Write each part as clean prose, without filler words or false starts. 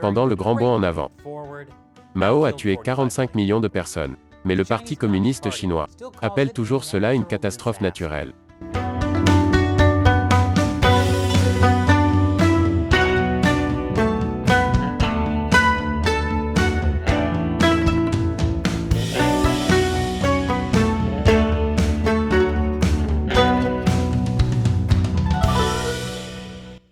Pendant le grand bond en avant, Mao a tué 45 millions de personnes. Mais le Parti communiste chinois appelle toujours cela une catastrophe naturelle.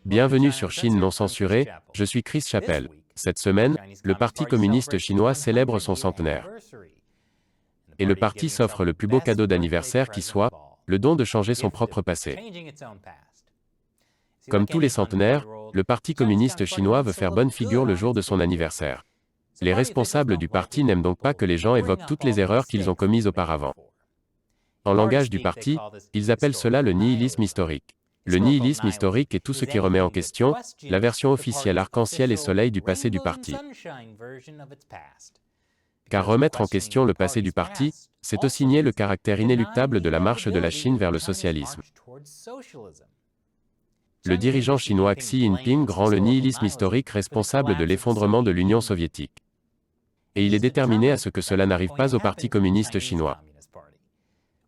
Bienvenue sur Chine non censurée, je suis Chris Chappell. Cette semaine, le Parti communiste chinois célèbre son centenaire. Et le parti s'offre le plus beau cadeau d'anniversaire qui soit, le don de changer son propre passé. Comme tous les centenaires, le Parti communiste chinois veut faire bonne figure le jour de son anniversaire. Les responsables du parti n'aiment donc pas que les gens évoquent toutes les erreurs qu'ils ont commises auparavant. En langage du parti, ils appellent cela le nihilisme historique. Le nihilisme historique est tout ce qui remet en question la version officielle arc-en-ciel et soleil du passé du parti. Car remettre en question le passé du parti, c'est aussi nier le caractère inéluctable de la marche de la Chine vers le socialisme. Le dirigeant chinois Xi Jinping rend le nihilisme historique responsable de l'effondrement de l'Union soviétique. Et il est déterminé à ce que cela n'arrive pas au Parti communiste chinois.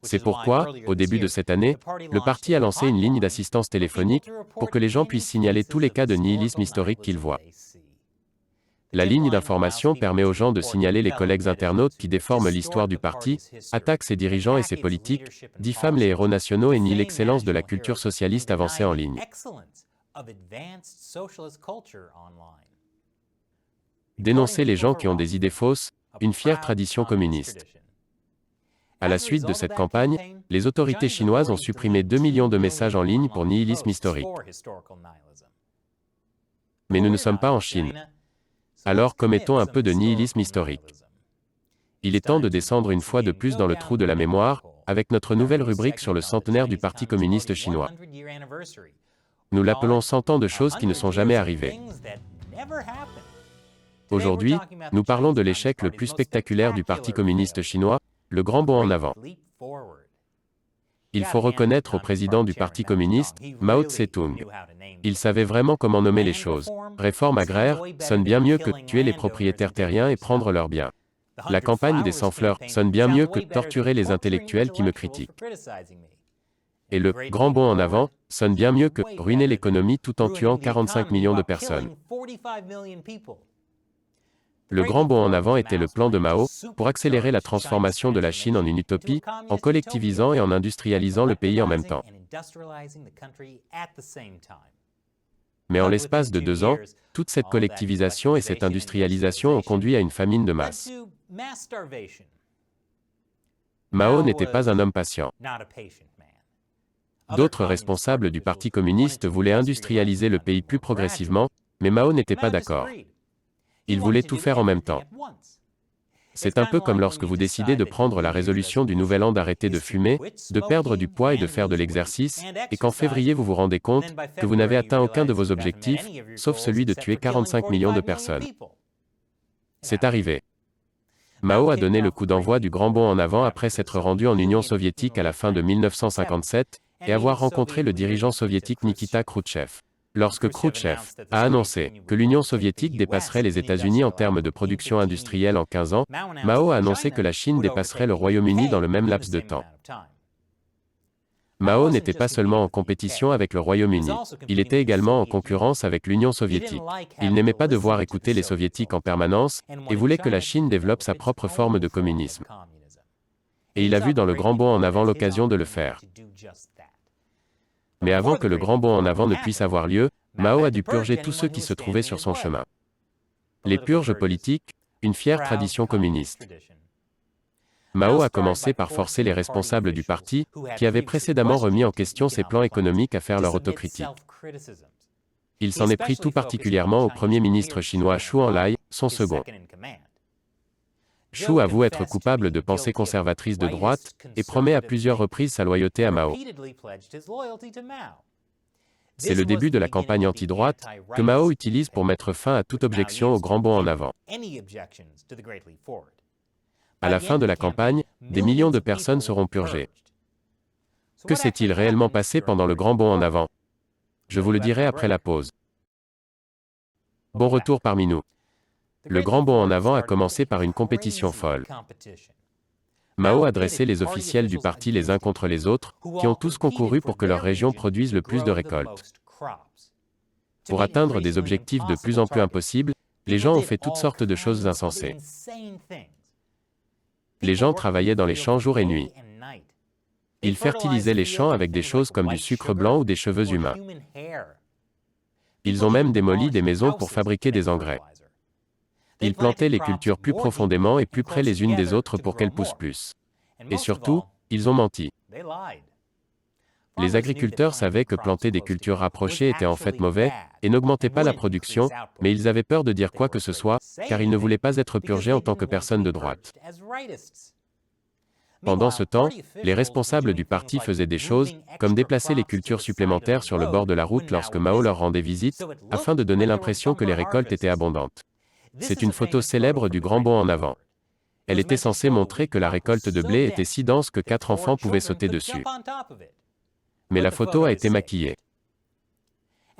C'est pourquoi, au début de cette année, le parti a lancé une ligne d'assistance téléphonique pour que les gens puissent signaler tous les cas de nihilisme historique qu'ils voient. La ligne d'information permet aux gens de signaler les collègues internautes qui déforment l'histoire du parti, attaquent ses dirigeants et ses politiques, diffament les héros nationaux et nient l'excellence de la culture socialiste avancée en ligne. Dénoncer les gens qui ont des idées fausses, une fière tradition communiste. À la suite de cette campagne, les autorités chinoises ont supprimé 2 millions de messages en ligne pour nihilisme historique. Mais nous ne sommes pas en Chine. Alors commettons un peu de nihilisme historique. Il est temps de descendre une fois de plus dans le trou de la mémoire, avec notre nouvelle rubrique sur le centenaire du Parti communiste chinois. Nous l'appelons 100 ans de choses qui ne sont jamais arrivées. Aujourd'hui, nous parlons de l'échec le plus spectaculaire du Parti communiste chinois, le grand bond en avant. Il faut reconnaître au président du Parti communiste, Mao Tse-tung. Il savait vraiment comment nommer les choses. Réforme agraire sonne bien mieux que tuer les propriétaires terriens et prendre leurs biens. La campagne des sans-fleurs sonne bien mieux que torturer les intellectuels qui me critiquent. Et le grand bond en avant sonne bien mieux que ruiner l'économie tout en tuant 45 millions de personnes. Le grand bond en avant était le plan de Mao pour accélérer la transformation de la Chine en une utopie, en collectivisant et en industrialisant le pays en même temps. Mais en l'espace de 2 ans, toute cette collectivisation et cette industrialisation ont conduit à une famine de masse. Mao n'était pas un homme patient. D'autres responsables du Parti communiste voulaient industrialiser le pays plus progressivement, mais Mao n'était pas d'accord. Il voulait tout faire en même temps. C'est un peu comme lorsque vous décidez de prendre la résolution du nouvel an d'arrêter de fumer, de perdre du poids et de faire de l'exercice, et qu'en février vous vous rendez compte que vous n'avez atteint aucun de vos objectifs, sauf celui de tuer 45 millions de personnes. C'est arrivé. Mao a donné le coup d'envoi du grand bond en avant après s'être rendu en Union soviétique à la fin de 1957, et avoir rencontré le dirigeant soviétique Nikita Khrouchtchev. Lorsque Khrouchtchev a annoncé que l'Union soviétique dépasserait les États-Unis en termes de production industrielle en 15 ans, Mao a annoncé que la Chine dépasserait le Royaume-Uni dans le même laps de temps. Mao n'était pas seulement en compétition avec le Royaume-Uni, il était également en concurrence avec l'Union soviétique. Il n'aimait pas devoir écouter les soviétiques en permanence, et voulait que la Chine développe sa propre forme de communisme. Et il a vu dans le grand bond en avant l'occasion de le faire. Mais avant que le grand bond en avant ne puisse avoir lieu, Mao a dû purger tous ceux qui se trouvaient sur son chemin. Les purges politiques, une fière tradition communiste. Mao a commencé par forcer les responsables du parti, qui avaient précédemment remis en question ses plans économiques à faire leur autocritique. Il s'en est pris tout particulièrement au premier ministre chinois Zhou Enlai, son second. Zhou avoue être coupable de pensées conservatrices de droite, et promet à plusieurs reprises sa loyauté à Mao. C'est le début de la campagne anti-droite, que Mao utilise pour mettre fin à toute objection au grand bond en avant. À la fin de la campagne, des millions de personnes seront purgées. Que s'est-il réellement passé pendant le grand bond en avant? Je vous le dirai après la pause. Bon retour parmi nous. Le grand bond en avant a commencé par une compétition folle. Mao a dressé les officiels du parti les uns contre les autres, qui ont tous concouru pour que leur région produise le plus de récoltes. Pour atteindre des objectifs de plus en plus impossibles, les gens ont fait toutes sortes de choses insensées. Les gens travaillaient dans les champs jour et nuit. Ils fertilisaient les champs avec des choses comme du sucre blanc ou des cheveux humains. Ils ont même démoli des maisons pour fabriquer des engrais. Ils plantaient les cultures plus profondément et plus près les unes des autres pour qu'elles poussent plus. Et surtout, ils ont menti. Les agriculteurs savaient que planter des cultures rapprochées était en fait mauvais, et n'augmentait pas la production, mais ils avaient peur de dire quoi que ce soit, car ils ne voulaient pas être purgés en tant que personnes de droite. Pendant ce temps, les responsables du parti faisaient des choses, comme déplacer les cultures supplémentaires sur le bord de la route lorsque Mao leur rendait visite, afin de donner l'impression que les récoltes étaient abondantes. C'est une photo célèbre du grand bond en avant. Elle était censée montrer que la récolte de blé était si dense que 4 enfants pouvaient sauter dessus. Mais la photo a été maquillée.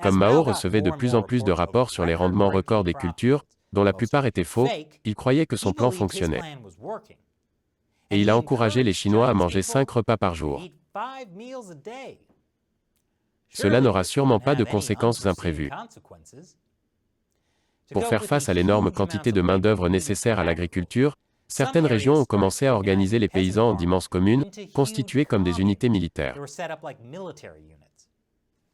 Comme Mao recevait de plus en plus de rapports sur les rendements records des cultures, dont la plupart étaient faux, il croyait que son plan fonctionnait. Et il a encouragé les Chinois à manger 5 repas par jour. Cela n'aura sûrement pas de conséquences imprévues. Pour faire face à l'énorme quantité de main-d'œuvre nécessaire à l'agriculture, certaines régions ont commencé à organiser les paysans en d'immenses communes, constituées comme des unités militaires.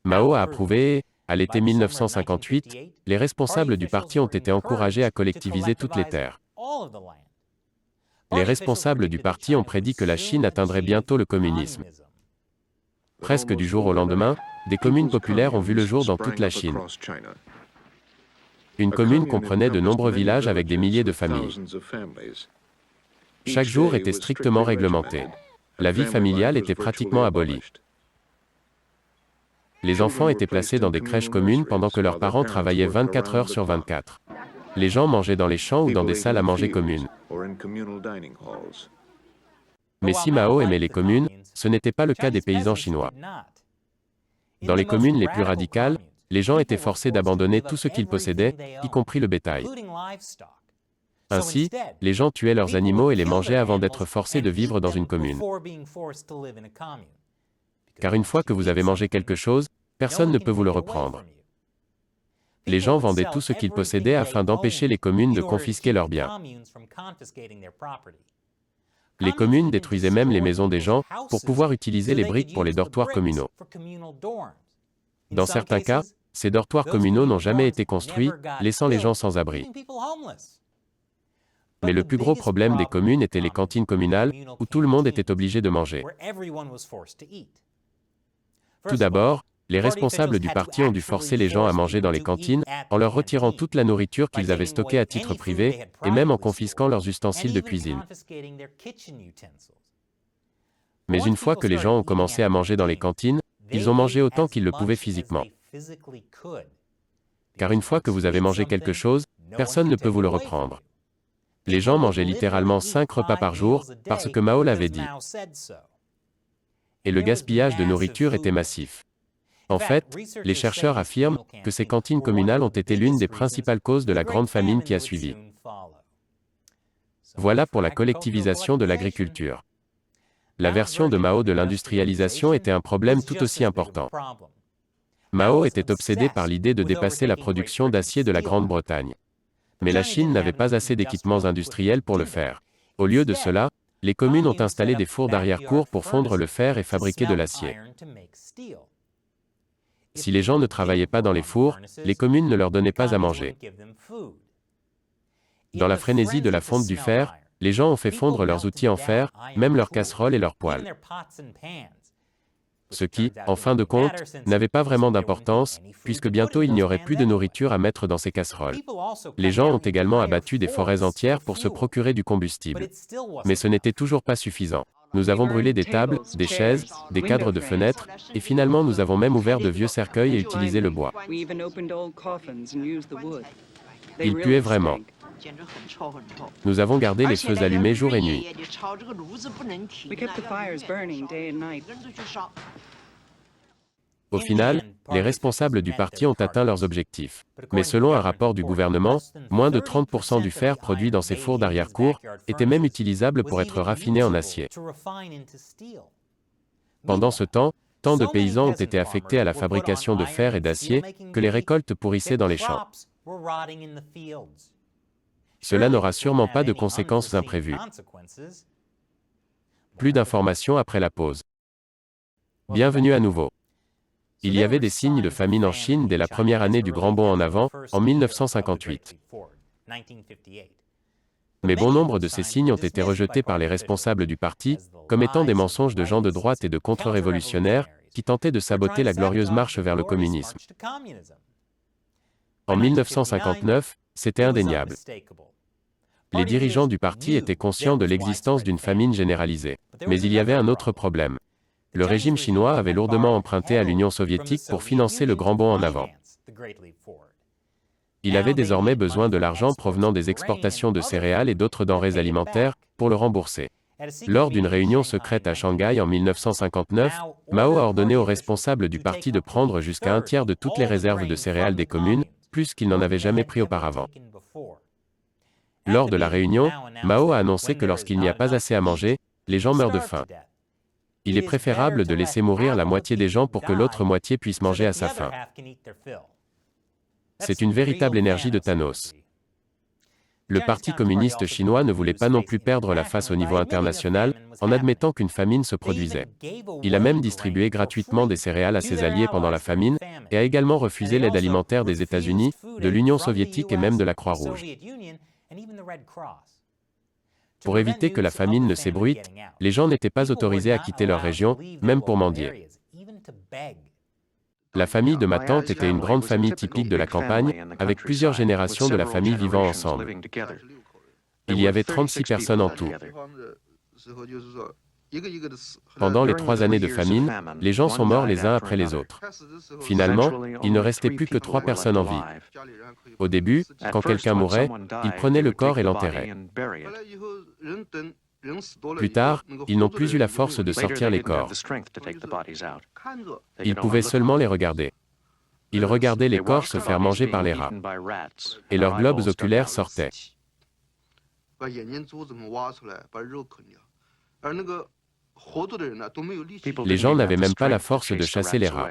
Mao a approuvé et, à l'été 1958, les responsables du parti ont été encouragés à collectiviser toutes les terres. Les responsables du parti ont prédit que la Chine atteindrait bientôt le communisme. Presque du jour au lendemain, des communes populaires ont vu le jour dans toute la Chine. Une commune comprenait de nombreux villages avec des milliers de familles. Chaque jour était strictement réglementé. La vie familiale était pratiquement abolie. Les enfants étaient placés dans des crèches communes pendant que leurs parents travaillaient 24 heures sur 24. Les gens mangeaient dans les champs ou dans des salles à manger communes. Mais si Mao aimait les communes, ce n'était pas le cas des paysans chinois. Dans les communes les plus radicales, les gens étaient forcés d'abandonner tout ce qu'ils possédaient, y compris le bétail. Ainsi, les gens tuaient leurs animaux et les mangeaient avant d'être forcés de vivre dans une commune. Car une fois que vous avez mangé quelque chose, personne ne peut vous le reprendre. Les gens vendaient tout ce qu'ils possédaient afin d'empêcher les communes de confisquer leurs biens. Les communes détruisaient même les maisons des gens pour pouvoir utiliser les briques pour les dortoirs communaux. Dans certains cas, ces dortoirs communaux n'ont jamais été construits, laissant les gens sans abri. Mais le plus gros problème des communes étaient les cantines communales, où tout le monde était obligé de manger. Tout d'abord, les responsables du parti ont dû forcer les gens à manger dans les cantines, en leur retirant toute la nourriture qu'ils avaient stockée à titre privé, et même en confisquant leurs ustensiles de cuisine. Mais une fois que les gens ont commencé à manger dans les cantines, ils ont mangé autant qu'ils le pouvaient physiquement. Car une fois que vous avez mangé quelque chose, personne ne peut vous le reprendre. Les gens mangeaient littéralement 5 repas par jour, parce que Mao l'avait dit. Et le gaspillage de nourriture était massif. En fait, les chercheurs affirment que ces cantines communales ont été l'une des principales causes de la grande famine qui a suivi. Voilà pour la collectivisation de l'agriculture. La version de Mao de l'industrialisation était un problème tout aussi important. Mao était obsédé par l'idée de dépasser la production d'acier de la Grande-Bretagne. Mais la Chine n'avait pas assez d'équipements industriels pour le faire. Au lieu de cela, les communes ont installé des fours d'arrière-cour pour fondre le fer et fabriquer de l'acier. Si les gens ne travaillaient pas dans les fours, les communes ne leur donnaient pas à manger. Dans la frénésie de la fonte du fer, les gens ont fait fondre leurs outils en fer, même leurs casseroles et leurs poêles. Ce qui, en fin de compte, n'avait pas vraiment d'importance, puisque bientôt il n'y aurait plus de nourriture à mettre dans ces casseroles. Les gens ont également abattu des forêts entières pour se procurer du combustible. Mais ce n'était toujours pas suffisant. Nous avons brûlé des tables, des chaises, des cadres de fenêtres, et finalement nous avons même ouvert de vieux cercueils et utilisé le bois. Il puait vraiment. Nous avons gardé les feux allumés jour et nuit. Au final, les responsables du parti ont atteint leurs objectifs. Mais selon un rapport du gouvernement, moins de 30% du fer produit dans ces fours d'arrière-cour était même utilisable pour être raffiné en acier. Pendant ce temps, tant de paysans ont été affectés à la fabrication de fer et d'acier que les récoltes pourrissaient dans les champs. Cela n'aura sûrement pas de conséquences imprévues. Plus d'informations après la pause. Bienvenue à nouveau. Il y avait des signes de famine en Chine dès la première année du Grand Bond en avant, en 1958. Mais bon nombre de ces signes ont été rejetés par les responsables du parti, comme étant des mensonges de gens de droite et de contre-révolutionnaires, qui tentaient de saboter la glorieuse marche vers le communisme. En 1959, c'était indéniable. Les dirigeants du parti étaient conscients de l'existence d'une famine généralisée. Mais il y avait un autre problème. Le régime chinois avait lourdement emprunté à l'Union soviétique pour financer le Grand Bond en avant. Il avait désormais besoin de l'argent provenant des exportations de céréales et d'autres denrées alimentaires pour le rembourser. Lors d'une réunion secrète à Shanghai en 1959, Mao a ordonné aux responsables du parti de prendre jusqu'à un tiers de toutes les réserves de céréales des communes, plus qu'ils n'en avaient jamais pris auparavant. Lors de la réunion, Mao a annoncé que lorsqu'il n'y a pas assez à manger, les gens meurent de faim. Il est préférable de laisser mourir la moitié des gens pour que l'autre moitié puisse manger à sa faim. C'est une véritable énergie de Thanos. Le Parti communiste chinois ne voulait pas non plus perdre la face au niveau international, en admettant qu'une famine se produisait. Il a même distribué gratuitement des céréales à ses alliés pendant la famine, et a également refusé l'aide alimentaire des États-Unis, de l'Union soviétique et même de la Croix-Rouge. Pour éviter que la famine ne s'ébruite, les gens n'étaient pas autorisés à quitter leur région, même pour mendier. La famille de ma tante était une grande famille typique de la campagne, avec plusieurs générations de la famille vivant ensemble. Il y avait 36 personnes en tout. Pendant les 3 années de famine, les gens sont morts les uns après les autres. Finalement, il ne restait plus que 3 personnes en vie. Au début, quand quelqu'un mourait, ils prenaient le corps et l'enterraient. Plus tard, ils n'ont plus eu la force de sortir les corps. Ils pouvaient seulement les regarder. Ils regardaient les corps se faire manger par les rats. Et leurs globes oculaires sortaient. Les gens n'avaient même pas la force de chasser les rats.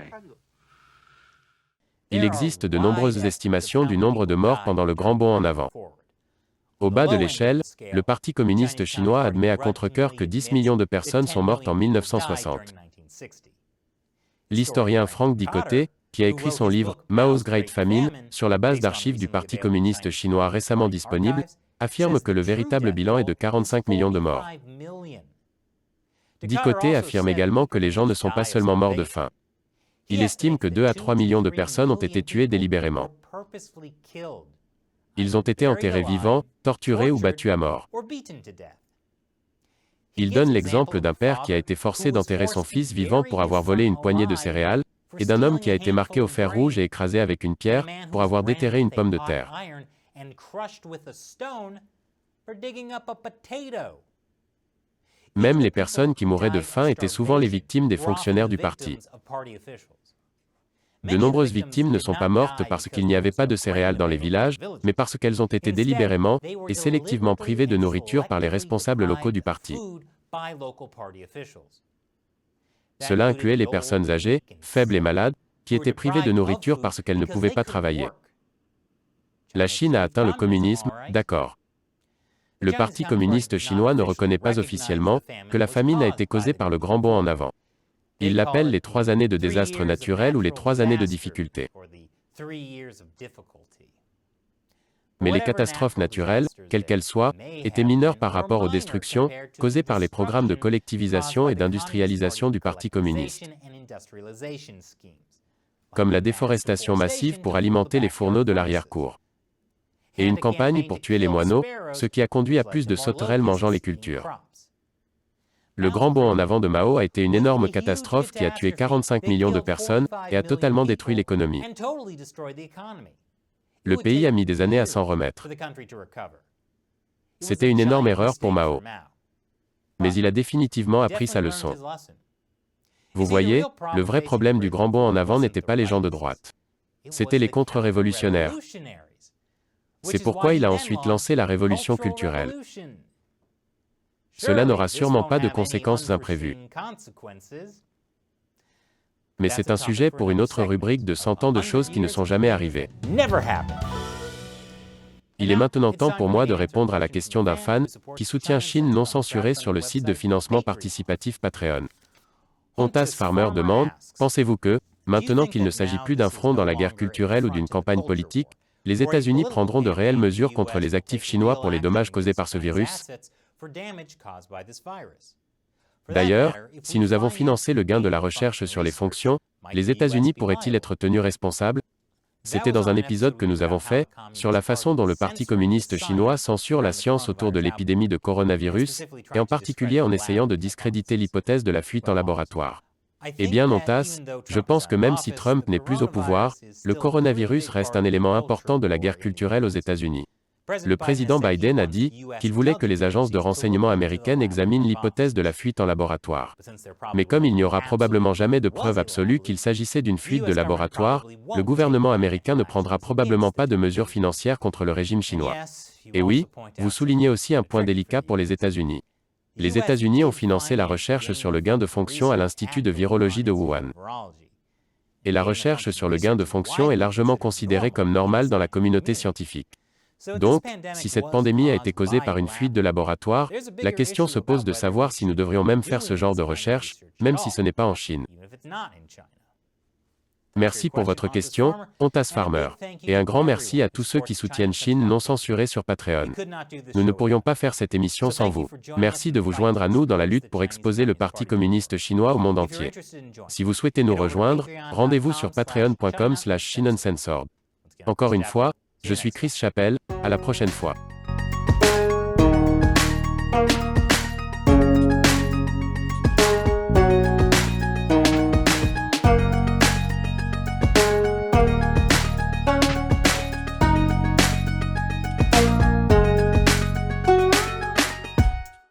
Il existe de nombreuses estimations du nombre de morts pendant le Grand Bond en avant. Au bas de l'échelle, le Parti communiste chinois admet à contre-cœur que 10 millions de personnes sont mortes en 1960. L'historien Frank Dicoté, qui a écrit son livre « Mao's Great Famine » sur la base d'archives du Parti communiste chinois récemment disponibles, affirme que le véritable bilan est de 45 millions de morts. Dicoté affirme également que les gens ne sont pas seulement morts de faim. Il estime que 2 à 3 millions de personnes ont été tuées délibérément. Ils ont été enterrés vivants, torturés ou battus à mort. Il donne l'exemple d'un père qui a été forcé d'enterrer son fils vivant pour avoir volé une poignée de céréales, et d'un homme qui a été marqué au fer rouge et écrasé avec une pierre pour avoir déterré une pomme de terre. Même les personnes qui mouraient de faim étaient souvent les victimes des fonctionnaires du parti. De nombreuses victimes ne sont pas mortes parce qu'il n'y avait pas de céréales dans les villages, mais parce qu'elles ont été délibérément et sélectivement privées de nourriture par les responsables locaux du parti. Cela incluait les personnes âgées, faibles et malades, qui étaient privées de nourriture parce qu'elles ne pouvaient pas travailler. La Chine a atteint le communisme, d'accord. Le Parti communiste chinois ne reconnaît pas officiellement que la famine a été causée par le Grand Bond en avant. Il l'appelle les 3 années de désastre naturel ou les 3 années de difficulté. Mais les catastrophes naturelles, quelles qu'elles soient, étaient mineures par rapport aux destructions causées par les programmes de collectivisation et d'industrialisation du Parti communiste, comme la déforestation massive pour alimenter les fourneaux de l'arrière-cour, et une campagne pour tuer les moineaux, ce qui a conduit à plus de sauterelles mangeant les cultures. Le Grand Bond en avant de Mao a été une énorme catastrophe qui a tué 45 millions de personnes et a totalement détruit l'économie. Le pays a mis des années à s'en remettre. C'était une énorme erreur pour Mao. Mais il a définitivement appris sa leçon. Vous voyez, le vrai problème du grand bond en avant n'était pas les gens de droite. C'étaient les contre-révolutionnaires. C'est pourquoi il a ensuite lancé la révolution culturelle. Cela n'aura sûrement pas de conséquences imprévues. Mais c'est un sujet pour une autre rubrique de 100 ans de choses qui ne sont jamais arrivées. Il est maintenant temps pour moi de répondre à la question d'un fan qui soutient Chine non censurée sur le site de financement participatif Patreon. Ontas Farmer demande, pensez-vous que, maintenant qu'il ne s'agit plus d'un front dans la guerre culturelle ou d'une campagne politique, les États-Unis prendront de réelles mesures contre les actifs chinois pour les dommages causés par ce virus? D'ailleurs, si nous avons financé le gain de la recherche sur les fonctions, les États-Unis pourraient-ils être tenus responsables? C'était dans un épisode que nous avons fait, sur la façon dont le Parti communiste chinois censure la science autour de l'épidémie de coronavirus, et en particulier en essayant de discréditer l'hypothèse de la fuite en laboratoire. Eh bien non Tas, je pense que même si Trump n'est plus au pouvoir, le coronavirus reste un élément important de la guerre culturelle aux États-Unis. Le président Biden a dit qu'il voulait que les agences de renseignement américaines examinent l'hypothèse de la fuite en laboratoire. Mais comme il n'y aura probablement jamais de preuve absolue qu'il s'agissait d'une fuite de laboratoire, le gouvernement américain ne prendra probablement pas de mesures financières contre le régime chinois. Et oui, vous soulignez aussi un point délicat pour les États-Unis. Les États-Unis ont financé la recherche sur le gain de fonction à l'Institut de virologie de Wuhan. Et la recherche sur le gain de fonction est largement considérée comme normale dans la communauté scientifique. Donc, si cette pandémie a été causée par une fuite de laboratoire, la question se pose de savoir si nous devrions même faire ce genre de recherche, même si ce n'est pas en Chine. Merci pour votre question, Ontas Farmer. Et un grand merci à tous ceux qui soutiennent Chine non censurée sur Patreon. Nous ne pourrions pas faire cette émission sans vous. Merci de vous joindre à nous dans la lutte pour exposer le Parti communiste chinois au monde entier. Si vous souhaitez nous rejoindre, rendez-vous sur patreon.com/Chinuncensored. Encore une fois, je suis Chris Chappell, à la prochaine fois.